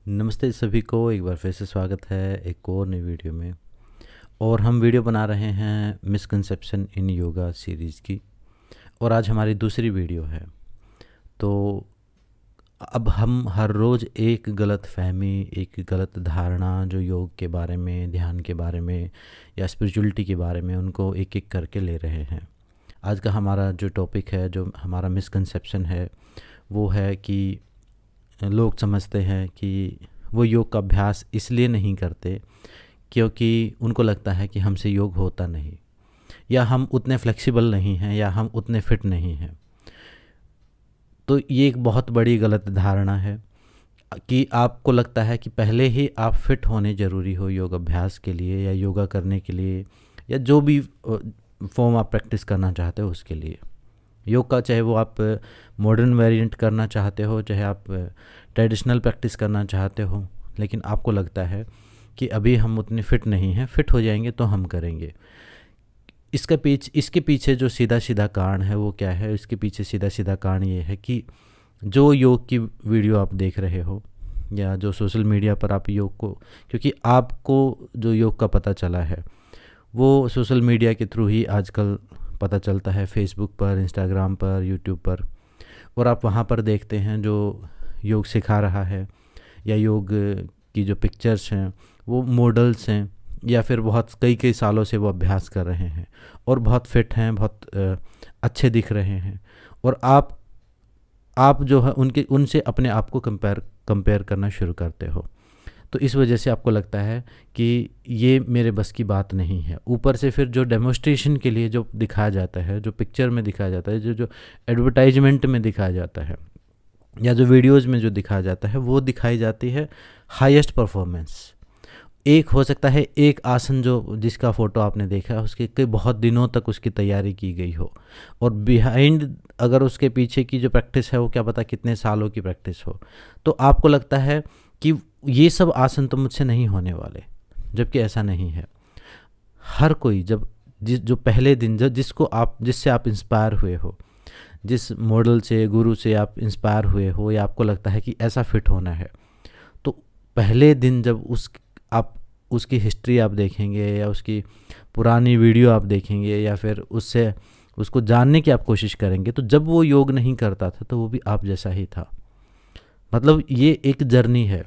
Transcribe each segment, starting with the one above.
नमस्ते सभी को एक बार फिर से स्वागत है एक और नई वीडियो में। और हम वीडियो बना रहे हैं मिसकंसेप्शन इन योगा सीरीज़ की, और आज हमारी दूसरी वीडियो है। तो अब हम हर रोज़ एक गलत फहमी, एक गलत धारणा जो योग के बारे में, ध्यान के बारे में या स्पिरिचुअलिटी के बारे में, उनको एक एक करके ले रहे हैं। आज का हमारा जो टॉपिक है, जो हमारा मिसकंसेप्शन है, वो है कि लोग समझते हैं कि वो योग का अभ्यास इसलिए नहीं करते क्योंकि उनको लगता है कि हमसे योग होता नहीं, या हम उतने फ्लेक्सिबल नहीं हैं, या हम उतने फिट नहीं हैं। तो ये एक बहुत बड़ी गलत धारणा है कि आपको लगता है कि पहले ही आप फिट होने ज़रूरी हो योग अभ्यास के लिए या योगा करने के लिए, या जो भी फॉर्म आप प्रैक्टिस करना चाहते हो उसके लिए। योग का चाहे वो आप मॉडर्न वेरिएंट करना चाहते हो, चाहे आप ट्रेडिशनल प्रैक्टिस करना चाहते हो, लेकिन आपको लगता है कि अभी हम उतने फिट नहीं हैं, फिट हो जाएंगे तो हम करेंगे। इसके पीछे जो सीधा सीधा कारण है वो क्या है? इसके पीछे सीधा सीधा कारण ये है कि जो योग की वीडियो आप देख रहे हो, या जो सोशल मीडिया पर आप योग को, क्योंकि आपको जो योग का पता चला है वो सोशल मीडिया के थ्रू ही आजकल पता चलता है, फेसबुक पर, इंस्टाग्राम पर, यूट्यूब पर। और आप वहाँ पर देखते हैं जो योग सिखा रहा है, या योग की जो पिक्चर्स हैं वो मॉडल्स हैं, या फिर बहुत कई कई सालों से वो अभ्यास कर रहे हैं और बहुत फिट हैं, बहुत अच्छे दिख रहे हैं। और आप जो है उनसे अपने आप को कंपेयर करना शुरू करते हो। तो इस वजह से आपको लगता है कि ये मेरे बस की बात नहीं है। ऊपर से फिर जो डेमोस्ट्रेशन के लिए जो दिखाया जाता है, जो पिक्चर में दिखाया जाता है, जो एडवर्टाइजमेंट में दिखाया जाता है, या जो वीडियोज़ में जो दिखाया जाता है, वो दिखाई जाती है हाईएस्ट परफॉर्मेंस। एक हो सकता है एक आसन जो जिसका फ़ोटो आपने देखा है, उसके कई बहुत दिनों तक उसकी तैयारी की गई हो, और बिहाइंड अगर उसके पीछे की जो प्रैक्टिस है वो क्या पता कितने सालों की प्रैक्टिस हो, तो आपको लगता है कि ये सब आसन तो मुझसे नहीं होने वाले, जबकि ऐसा नहीं है। हर कोई जो पहले दिन जिससे आप इंस्पायर हुए हो, जिस मॉडल से, गुरु से आप इंस्पायर हुए हो, या आपको लगता है कि ऐसा फिट होना है, तो पहले दिन जब आप उसकी हिस्ट्री आप देखेंगे, या उसकी पुरानी वीडियो आप देखेंगे, या फिर उसको जानने की आप कोशिश करेंगे, तो जब वो योग नहीं करता था तो वो भी आप जैसा ही था। मतलब ये एक जर्नी है।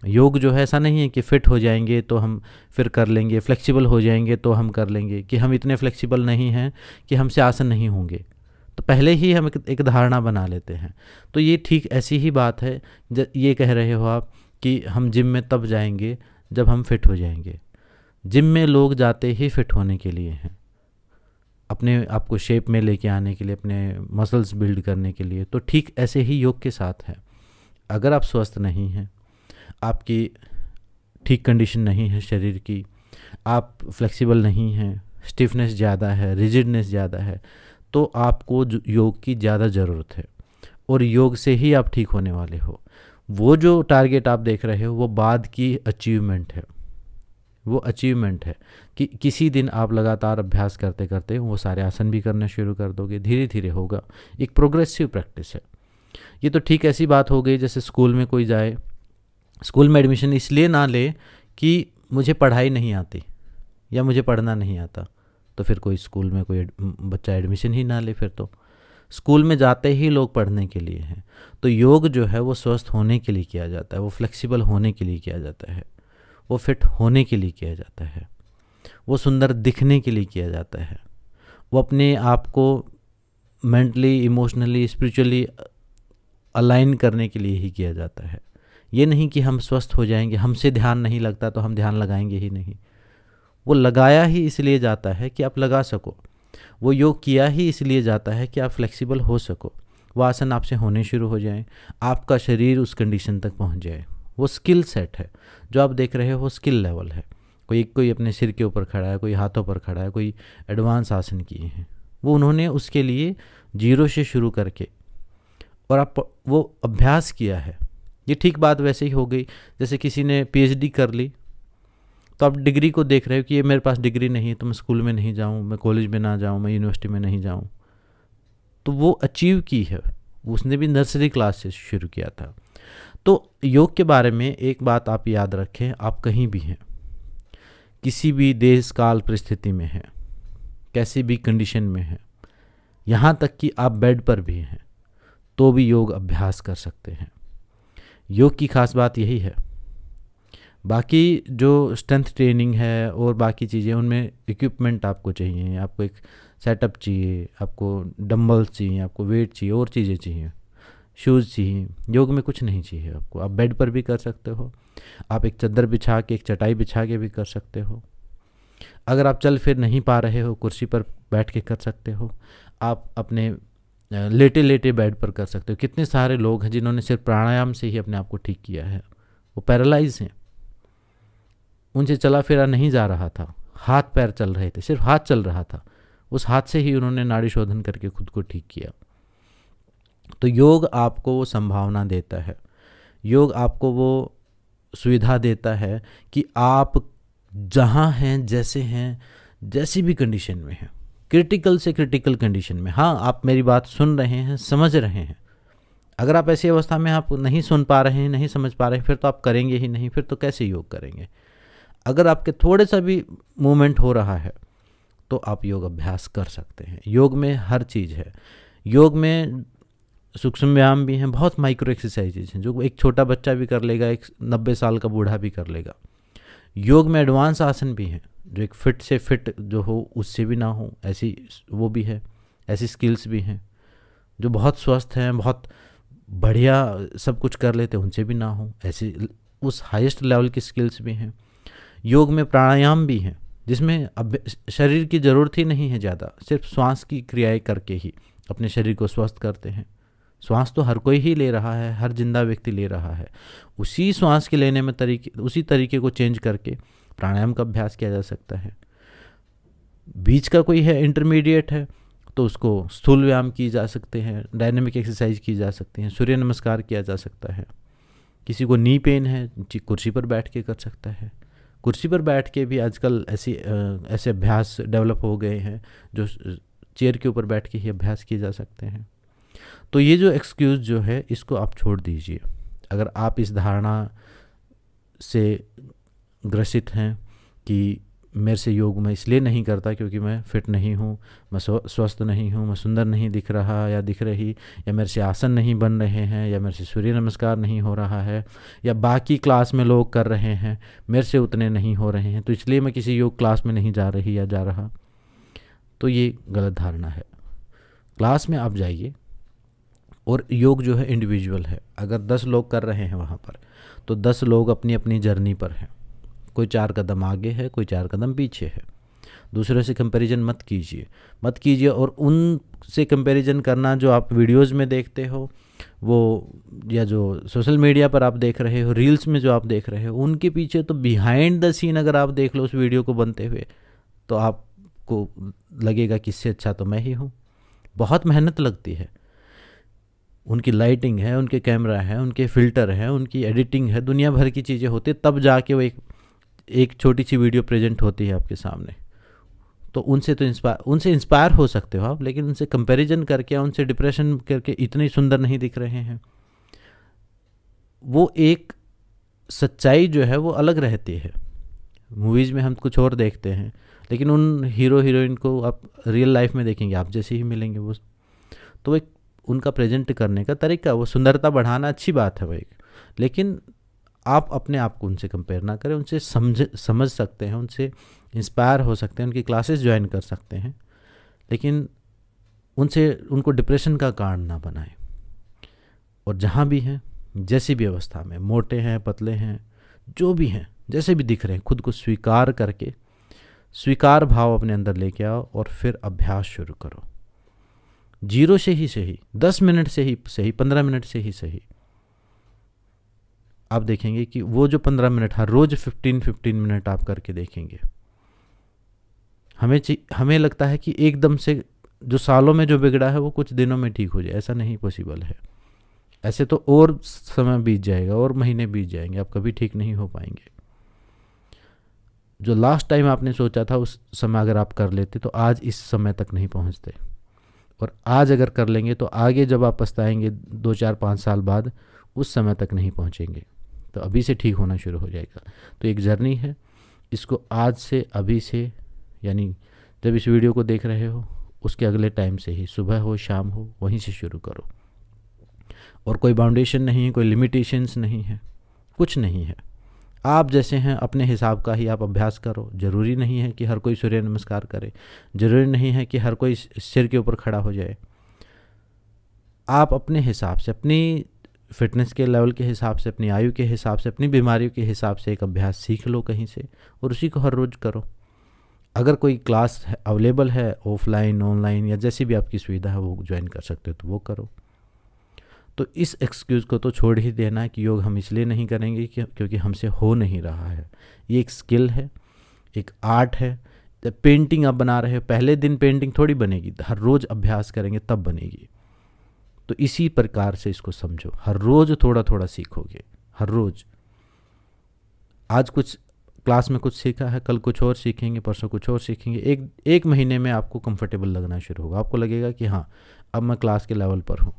योग जो है ऐसा नहीं है कि फ़िट हो जाएंगे तो हम फिर कर लेंगे, फ्लेक्सिबल हो जाएंगे तो हम कर लेंगे, कि हम इतने फ्लेक्सिबल नहीं हैं कि हमसे आसन नहीं होंगे, तो पहले ही हम एक धारणा बना लेते हैं। तो ये ठीक ऐसी ही बात है ये कह रहे हो आप कि हम जिम में तब जाएंगे जब हम फिट हो जाएंगे। जिम में लोग जाते ही फिट होने के लिए हैं, अपने आप को शेप में लेके आने के लिए, अपने मसल्स बिल्ड करने के लिए। तो ठीक ऐसे ही योग के साथ है। अगर आप स्वस्थ नहीं हैं, आपकी ठीक कंडीशन नहीं है शरीर की, आप फ्लेक्सिबल नहीं हैं, स्टिफनेस ज़्यादा है, रिजिडनेस ज़्यादा है, तो आपको योग की ज़्यादा ज़रूरत है, और योग से ही आप ठीक होने वाले हो। वो जो टारगेट आप देख रहे हो वो बाद की अचीवमेंट है। वो अचीवमेंट है कि किसी दिन आप लगातार अभ्यास करते करते वो सारे आसन भी करना शुरू कर दोगे, धीरे धीरे होगा। एक प्रोग्रेसिव प्रैक्टिस है ये। तो ठीक ऐसी बात हो गई जैसे स्कूल में कोई जाए, स्कूल में एडमिशन इसलिए ना ले कि मुझे पढ़ाई नहीं आती या मुझे पढ़ना नहीं आता, तो फिर कोई स्कूल में कोई बच्चा एडमिशन ही ना ले। फिर तो स्कूल में जाते ही लोग पढ़ने के लिए हैं। तो योग जो है वो स्वस्थ होने के लिए किया जाता है, वो फ्लेक्सिबल होने के लिए किया जाता है, वो फिट होने के लिए किया जाता है, वो सुंदर दिखने के लिए किया जाता है, वो अपने आप को मेंटली, इमोशनली, स्पिरिचुअली अलाइन करने के लिए ही किया जाता है। ये नहीं कि हम स्वस्थ हो जाएंगे, हमसे ध्यान नहीं लगता तो हम ध्यान लगाएंगे ही नहीं। वो लगाया ही इसलिए जाता है कि आप लगा सको, वो योग किया ही इसलिए जाता है कि आप फ्लेक्सिबल हो सको, वो आसन आपसे होने शुरू हो जाएं, आपका शरीर उस कंडीशन तक पहुंच जाए। वो स्किल सेट है जो आप देख रहे हो, स्किल लेवल है। कोई अपने सिर के ऊपर खड़ा है, कोई हाथों पर खड़ा है, कोई एडवांस आसन किए हैं, वो उन्होंने उसके लिए जीरो से शुरू करके और आप वो अभ्यास किया है। ये ठीक बात वैसे ही हो गई जैसे किसी ने पीएचडी कर ली, तो आप डिग्री को देख रहे हो कि ये मेरे पास डिग्री नहीं है तो मैं स्कूल में नहीं जाऊँ, मैं कॉलेज में ना जाऊँ, मैं यूनिवर्सिटी में नहीं जाऊँ। तो वो अचीव की है, उसने भी नर्सरी क्लास से शुरू किया था। तो योग के बारे में एक बात आप याद रखें, आप कहीं भी हैं, किसी भी देश काल परिस्थिति में हैं, कैसी भी कंडीशन में हैं, यहाँ तक कि आप बेड पर भी हैं तो भी योग अभ्यास कर सकते हैं। योग की खास बात यही है। बाकी जो स्ट्रेंथ ट्रेनिंग है और बाकी चीज़ें, उनमें इक्विपमेंट आपको चाहिए, आपको एक सेटअप चाहिए, आपको डंबल्स चाहिए, आपको वेट चाहिए, और चीज़ें चाहिए, शूज़ चाहिए। योग में कुछ नहीं चाहिए आपको। आप बेड पर भी कर सकते हो, आप एक चादर बिछा के, एक चटाई बिछा के भी कर सकते हो। अगर आप चल फिर नहीं पा रहे हो, कुर्सी पर बैठ के कर सकते हो। आप अपने लेटे लेटे बेड पर कर सकते हो। कितने सारे लोग हैं जिन्होंने सिर्फ प्राणायाम से ही अपने आप को ठीक किया है। वो पैरालाइज हैं, उनसे चला फिरा नहीं जा रहा था, हाथ पैर चल रहे थे, सिर्फ हाथ चल रहा था, उस हाथ से ही उन्होंने नाड़ी शोधन करके खुद को ठीक किया। तो योग आपको वो संभावना देता है, योग आपको वो सुविधा देता है कि आप जहाँ हैं, जैसे हैं, जैसी भी कंडीशन में हैं, क्रिटिकल से क्रिटिकल कंडीशन में, हाँ आप मेरी बात सुन रहे हैं, समझ रहे हैं। अगर आप ऐसी अवस्था में आप नहीं सुन पा रहे हैं, नहीं समझ पा रहे हैं, फिर तो आप करेंगे ही नहीं, फिर तो कैसे योग करेंगे। अगर आपके थोड़े सा भी मूवमेंट हो रहा है तो आप योग अभ्यास कर सकते हैं। योग में हर चीज़ है। योग में सूक्ष्म व्यायाम भी हैं, बहुत माइक्रो एक्सरसाइजेज हैं जो एक छोटा बच्चा भी कर लेगा, एक 90 साल का बूढ़ा भी कर लेगा। योग में एडवांस आसन भी हैं जो एक फिट से फिट जो हो उससे भी ना हो, ऐसी वो भी है। ऐसी स्किल्स भी हैं जो बहुत स्वस्थ हैं, बहुत बढ़िया सब कुछ कर लेते हैं, उनसे भी ना हो, ऐसी उस हाईएस्ट लेवल की स्किल्स भी हैं। योग में प्राणायाम भी हैं जिसमें अब शरीर की ज़रूरत ही नहीं है ज़्यादा, सिर्फ श्वास की क्रियाएं करके ही अपने शरीर को स्वस्थ करते हैं। श्वास तो हर कोई ही ले रहा है, हर जिंदा व्यक्ति ले रहा है। उसी श्वास के लेने में उसी तरीके को चेंज करके प्राणायाम का अभ्यास किया जा सकता है। बीच का कोई है, इंटरमीडिएट है, तो उसको स्थूल व्यायाम की जा सकते हैं, डायनेमिक एक्सरसाइज की जा सकती हैं, सूर्य नमस्कार किया जा सकता है। किसी को नी पेन है, कुर्सी पर बैठ के कर सकता है। कुर्सी पर बैठ के भी आजकल ऐसे अभ्यास डेवलप हो गए हैं जो चेयर के ऊपर बैठ के ही अभ्यास किए जा सकते हैं। तो ये जो एक्सक्यूज़ जो है इसको आप छोड़ दीजिए। अगर आप इस धारणा से ग्रसित हैं कि मेरे से योग मैं इसलिए नहीं करता क्योंकि मैं फिट नहीं हूँ, मैं स्वस्थ नहीं हूँ, मैं सुंदर नहीं दिख रहा या दिख रही, या मेरे से आसन नहीं बन रहे हैं, या मेरे से सूर्य नमस्कार नहीं हो रहा है, या बाकी क्लास में लोग कर रहे हैं मेरे से उतने नहीं हो रहे हैं, तो इसलिए मैं किसी योग क्लास में नहीं जा रही या जा रहा, तो ये गलत धारणा है। क्लास में आप जाइए, और योग जो है इंडिविजुअल है। अगर 10 लोग कर रहे हैं वहाँ पर, तो 10 लोग अपनी अपनी जर्नी पर हैं। कोई 4 कदम आगे है, कोई 4 कदम पीछे है। दूसरों से कंपैरिजन मत कीजिए। और उनसे कंपैरिजन करना जो आप वीडियोस में देखते हो वो, या जो सोशल मीडिया पर आप देख रहे हो, रील्स में जो आप देख रहे हो, उनके पीछे तो बिहाइंड द सीन अगर आप देख लो उस वीडियो को बनते हुए, तो आपको लगेगा कि इससे अच्छा तो मैं ही हूँ। बहुत मेहनत लगती है, उनकी लाइटिंग है, उनके कैमरा है, उनके फ़िल्टर हैं, उनकी एडिटिंग है, दुनिया भर की चीज़ें होती है, तब जाके वो एक छोटी सी वीडियो प्रेजेंट होती है आपके सामने। तो उनसे इंस्पायर हो सकते हो आप, लेकिन उनसे कंपैरिजन करके, उनसे डिप्रेशन करके इतने सुंदर नहीं दिख रहे हैं। वो एक सच्चाई जो है वो अलग रहती है। मूवीज़ में हम कुछ और देखते हैं, लेकिन उन हीरो हीरोइन को आप रियल लाइफ में देखेंगे, आप जैसे ही मिलेंगे वो। तो एक उनका प्रेजेंट करने का तरीका, वो सुंदरता बढ़ाना अच्छी बात है भाई, लेकिन आप अपने आप को उनसे कंपेयर ना करें। उनसे समझ सकते हैं, उनसे इंस्पायर हो सकते हैं, उनकी क्लासेस ज्वाइन कर सकते हैं, लेकिन उनको डिप्रेशन का कारण ना बनाएं। और जहाँ भी हैं, जैसी भी अवस्था में, मोटे हैं, पतले हैं, जो भी हैं, जैसे भी दिख रहे हैं, खुद को स्वीकार करके, स्वीकार भाव अपने अंदर लेके आओ और फिर अभ्यास शुरू करो। 0 से ही सही, 10 मिनट से ही सही, 15 मिनट से ही सही, आप देखेंगे कि वो जो 15 मिनट हर रोज 15 मिनट आप करके देखेंगे, हमें लगता है कि एकदम से जो सालों में जो बिगड़ा है वो कुछ दिनों में ठीक हो जाए। ऐसा नहीं पॉसिबल है। ऐसे तो और समय बीत जाएगा और महीने बीत जाएंगे, आप कभी ठीक नहीं हो पाएंगे। जो लास्ट टाइम आपने सोचा था उस समय अगर आप कर लेते तो आज इस समय तक नहीं पहुंचते, और आज अगर कर लेंगे तो आगे जब आप पछताएंगे 2, 4, 5 साल बाद, उस समय तक नहीं पहुँचेंगे, तो अभी से ठीक होना शुरू हो जाएगा। तो एक जर्नी है, इसको आज से, अभी से, यानी जब इस वीडियो को देख रहे हो उसके अगले टाइम से ही, सुबह हो शाम हो, वहीं से शुरू करो। और कोई बाउंडेशन नहीं है, कोई लिमिटेशंस नहीं है, कुछ नहीं है। आप जैसे हैं अपने हिसाब का ही आप अभ्यास करो। ज़रूरी नहीं है कि हर कोई सूर्य नमस्कार करे, ज़रूरी नहीं है कि हर कोई सिर के ऊपर खड़ा हो जाए। आप अपने हिसाब से, अपनी फिटनेस के लेवल के हिसाब से, अपनी आयु के हिसाब से, अपनी बीमारियों के हिसाब से एक अभ्यास सीख लो कहीं से और उसी को हर रोज़ करो। अगर कोई क्लास अवेलेबल है ऑफलाइन, ऑनलाइन या जैसी भी आपकी सुविधा है वो ज्वाइन कर सकते हो तो वो करो। तो इस एक्सक्यूज़ को तो छोड़ ही देना कि योग हम इसलिए नहीं करेंगे क्योंकि हमसे हो नहीं रहा है। ये एक स्किल है, एक आर्ट है। जब पेंटिंग आप बना रहे हो, पहले दिन पेंटिंग थोड़ी बनेगी, हर रोज़ अभ्यास करेंगे तब बनेगी। तो इसी प्रकार से इसको समझो, हर रोज़ थोड़ा थोड़ा सीखोगे, हर रोज़। आज कुछ क्लास में कुछ सीखा है, कल कुछ और सीखेंगे, परसों कुछ और सीखेंगे। एक महीने में आपको कंफर्टेबल लगना शुरू होगा, आपको लगेगा कि हाँ अब मैं क्लास के लेवल पर हूँ।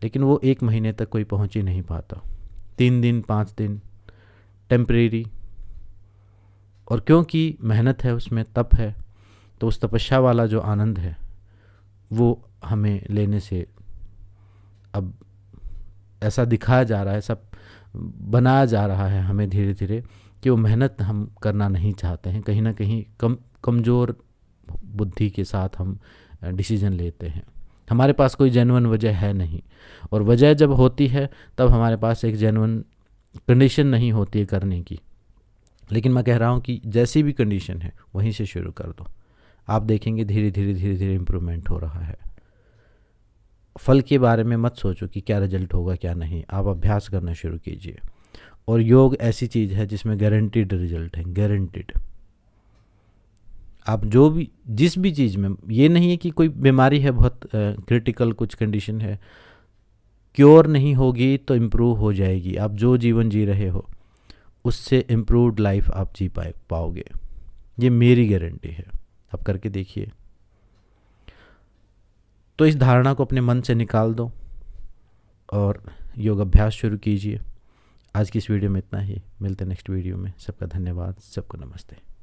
लेकिन वो एक महीने तक कोई पहुँच ही नहीं पाता। 3 दिन 5 दिन टेम्परेरी, और क्योंकि मेहनत है उसमें, तप है, तो उस तपस्या वाला जो आनंद है वो हमें लेने से अब ऐसा दिखाया जा रहा है, ऐसा बनाया जा रहा है हमें धीरे धीरे कि वो मेहनत हम करना नहीं चाहते हैं। कहीं ना कहीं कमज़ोर बुद्धि के साथ हम डिसीजन लेते हैं। हमारे पास कोई जेन्युइन वजह है नहीं, और वजह जब होती है तब हमारे पास एक जेन्युइन कंडीशन नहीं होती है करने की। लेकिन मैं कह रहा हूँ कि जैसी भी कंडीशन है वहीं से शुरू कर दो, आप देखेंगे धीरे धीरे इम्प्रूवमेंट हो रहा है। फल के बारे में मत सोचो कि क्या रिजल्ट होगा क्या नहीं, आप अभ्यास करना शुरू कीजिए। और योग ऐसी चीज़ है जिसमें गारंटीड रिजल्ट है, गारंटीड। आप जो भी, जिस भी चीज़ में, ये नहीं है कि कोई बीमारी है बहुत क्रिटिकल, कुछ कंडीशन है, क्योर नहीं होगी तो इम्प्रूव हो जाएगी। आप जो जीवन जी रहे हो उससे इम्प्रूव्ड लाइफ आप जी पाओगे, ये मेरी गारंटी है। आप करके देखिए। तो इस धारणा को अपने मन से निकाल दो और योग अभ्यास शुरू कीजिए। आज की इस वीडियो में इतना ही, मिलते हैं नेक्स्ट वीडियो में। सबका धन्यवाद, सबको नमस्ते।